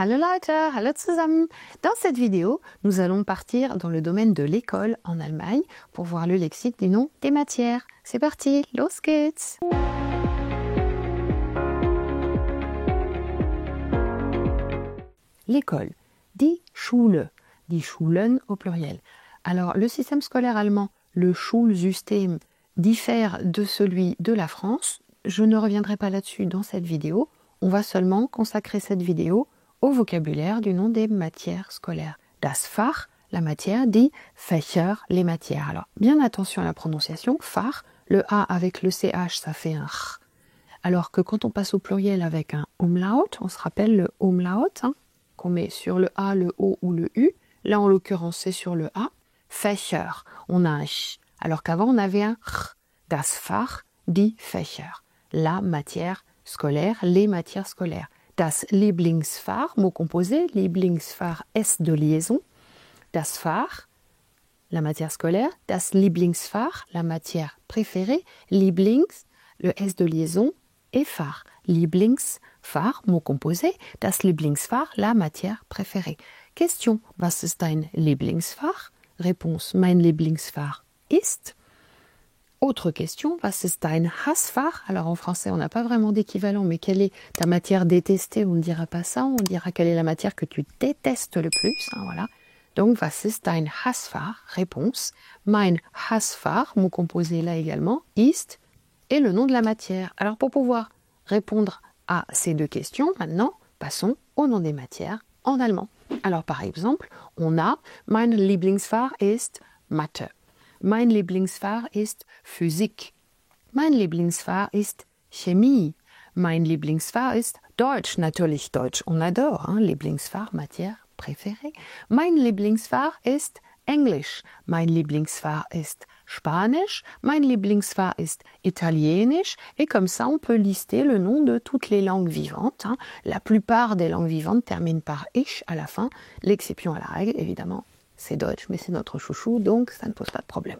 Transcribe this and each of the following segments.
Hallo Leute, hallo zusammen. Dans cette vidéo, nous allons partir dans le domaine de l'école en Allemagne pour voir le lexique du nom des matières. C'est parti, los geht's! L'école, die Schule, die Schulen au pluriel. Alors, le système scolaire allemand, le Schulsystem, diffère de celui de la France. Je ne reviendrai pas là-dessus dans cette vidéo. On va seulement consacrer cette vidéo au vocabulaire du nom des matières scolaires. Das Fach, la matière, die Fächer, les matières. Alors, bien attention à la prononciation. Fach, le A avec le CH, ça fait un R. Alors que quand on passe au pluriel avec un Umlaut, on se rappelle le Umlaut, qu'on met sur le A, le O ou le U. Là, en l'occurrence, c'est sur le A. Fächer, on a un Ch. Alors qu'avant, on avait un R. Das Fach, die Fächer. La matière scolaire, les matières scolaires. Das Lieblingsfach, mot composé, Lieblingsfach, S de liaison. Das Fach, la matière scolaire. Das Lieblingsfach, la matière préférée. Lieblings, le S de liaison. Et Fach, Lieblingsfach, mot composé. Das Lieblingsfach, la matière préférée. Question, was ist dein Lieblingsfach? Réponse, mein Lieblingsfach ist. Autre question, was ist dein Hassfach? Alors en français, on n'a pas vraiment d'équivalent, mais quelle est ta matière détestée? On ne dira pas ça, on dira quelle est la matière que tu détestes le plus. Voilà. Donc, was ist dein Hassfach? Réponse, mein Hassfach, mot composé là également, ist, et le nom de la matière. Alors pour pouvoir répondre à ces deux questions, maintenant, passons au nom des matières en allemand. Alors par exemple, on a mein Lieblingsfach ist Mathe. Mein Lieblingsfach ist Physik. Mein Lieblingsfach ist Chemie. Mein Lieblingsfach ist Deutsch. Natürlich Deutsch, on adore, Lieblingsfach, matière préférée. Mein Lieblingsfach ist Englisch. Mein Lieblingsfach ist Spanisch. Mein Lieblingsfach ist Italienisch. Et comme ça, on peut lister le nom de toutes les langues vivantes. La plupart des langues vivantes terminent par ich à la fin. L'exception à la règle, évidemment, c'est Deutsch, mais c'est notre chouchou, donc ça ne pose pas de problème.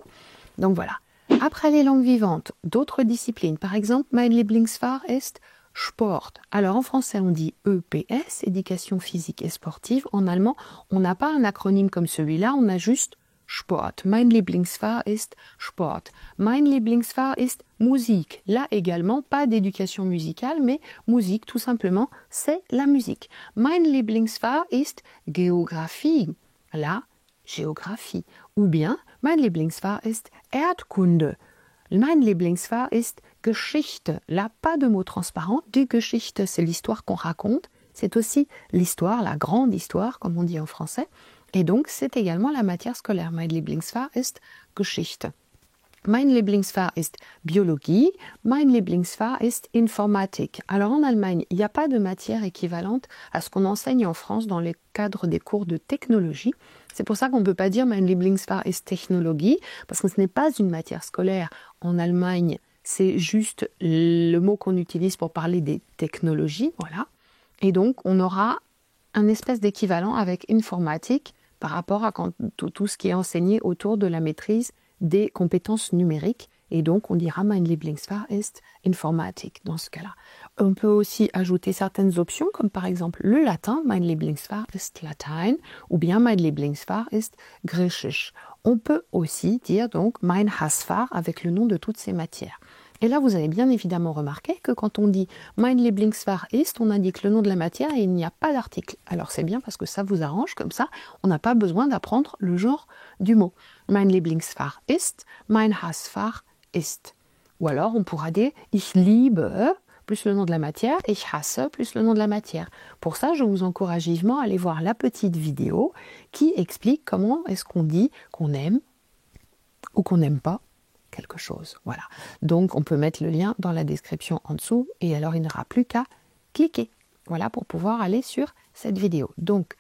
Donc voilà. Après les langues vivantes, d'autres disciplines. Par exemple, mein Lieblingsfach ist Sport. Alors en français, on dit EPS, éducation physique et sportive. En allemand, on n'a pas un acronyme comme celui-là, on a juste Sport. Mein Lieblingsfach ist Sport. Mein Lieblingsfach ist Musik. Là également, pas d'éducation musicale, mais musique, tout simplement, c'est la musique. Mein Lieblingsfach ist Geographie. Là, Géographie. Ou bien, mein Lieblingsfach ist Erdkunde. Mein Lieblingsfach ist Geschichte. Là, pas de mot transparent. Die Geschichte, c'est l'histoire qu'on raconte. C'est aussi l'histoire, la grande histoire, comme on dit en français. Et donc, c'est également la matière scolaire. Mein Lieblingsfach ist Geschichte. Mein Lieblingsfach ist Biologie. Mein Lieblingsfach ist Informatik. Alors en Allemagne, il n'y a pas de matière équivalente à ce qu'on enseigne en France dans le cadre des cours de technologie. C'est pour ça qu'on ne peut pas dire Mein Lieblingsfach ist Technologie, parce que ce n'est pas une matière scolaire. En Allemagne, c'est juste le mot qu'on utilise pour parler des technologies. Voilà. Et donc, on aura un espèce d'équivalent avec Informatik par rapport à tout ce qui est enseigné autour de la maîtrise des compétences numériques. Et donc, on dira Mein Lieblingsfach ist Informatik dans ce cas-là. On peut aussi ajouter certaines options, comme par exemple le latin, Mein Lieblingsfach ist Latein, ou bien Mein Lieblingsfach ist Griechisch. On peut aussi dire donc Mein Hassfach avec le nom de toutes ces matières. Et là, vous avez bien évidemment remarqué que quand on dit Mein Lieblingsfach ist, on indique le nom de la matière et il n'y a pas d'article. Alors c'est bien parce que ça vous arrange, comme ça, on n'a pas besoin d'apprendre le genre du mot. Mein Lieblingsfach ist, mein Hassfach ist. Ou alors on pourra dire Ich liebe, plus le nom de la matière, Ich hasse, plus le nom de la matière. Pour ça, je vous encourage vivement à aller voir la petite vidéo qui explique comment est-ce qu'on dit qu'on aime ou qu'on n'aime pas quelque chose. Voilà. Donc, on peut mettre le lien dans la description en dessous et alors il n'y aura plus qu'à cliquer. Voilà, pour pouvoir aller sur cette vidéo. Donc,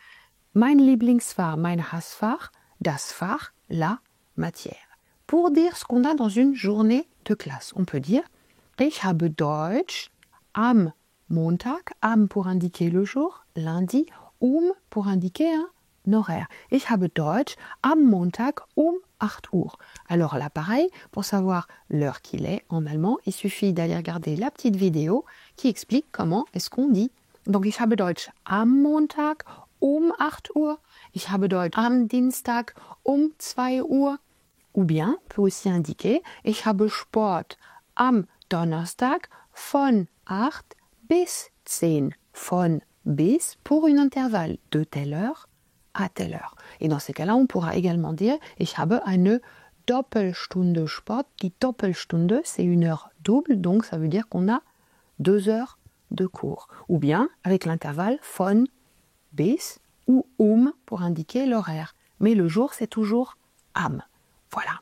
mein Lieblingsfach, mein Hassfach, das Fach, la matière. Pour dire ce qu'on a dans une journée de classe, on peut dire Ich habe Deutsch am Montag, am pour indiquer le jour, lundi, pour indiquer un horaire. Ich habe Deutsch am Montag 8 Uhr. Alors là, pareil, pour savoir l'heure qu'il est en allemand, il suffit d'aller regarder la petite vidéo qui explique comment est-ce qu'on dit Donc ich habe Deutsch am Montag um 8 Uhr, ich habe Deutsch am Dienstag um 2 Uhr. Ou bien, peut aussi indiquer, ich habe Sport am Donnerstag von 8 bis 10. Von bis pour une intervalle de telle heure à telle heure. Et dans ces cas-là, on pourra également dire, ich habe eine Doppelstunde Sport. Die Doppelstunde, c'est une heure double, donc ça veut dire qu'on a 2 heures de cours. Ou bien avec l'intervalle von bis ou pour indiquer l'horaire. Mais le jour, c'est toujours am. Voilà.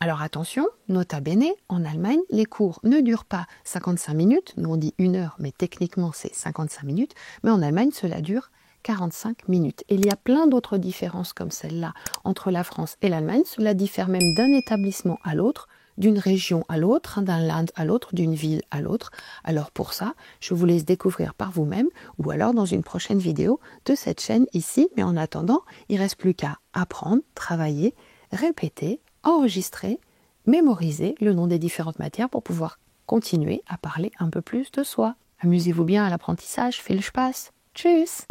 Alors attention, nota bene, en Allemagne, les cours ne durent pas 55 minutes. Nous on dit 1 heure, mais techniquement c'est 55 minutes. Mais en Allemagne, cela dure 45 minutes. Et il y a plein d'autres différences comme celle-là entre la France et l'Allemagne. Cela diffère même d'un établissement à l'autre, d'une région à l'autre, d'un land à l'autre, d'une ville à l'autre. Alors pour ça, je vous laisse découvrir par vous-même ou alors dans une prochaine vidéo de cette chaîne ici. Mais en attendant, il ne reste plus qu'à apprendre, travailler, répéter, enregistrer, mémoriser le nom des différentes matières pour pouvoir continuer à parler un peu plus de soi. Amusez-vous bien à l'apprentissage, viel Spaß. Tschüss!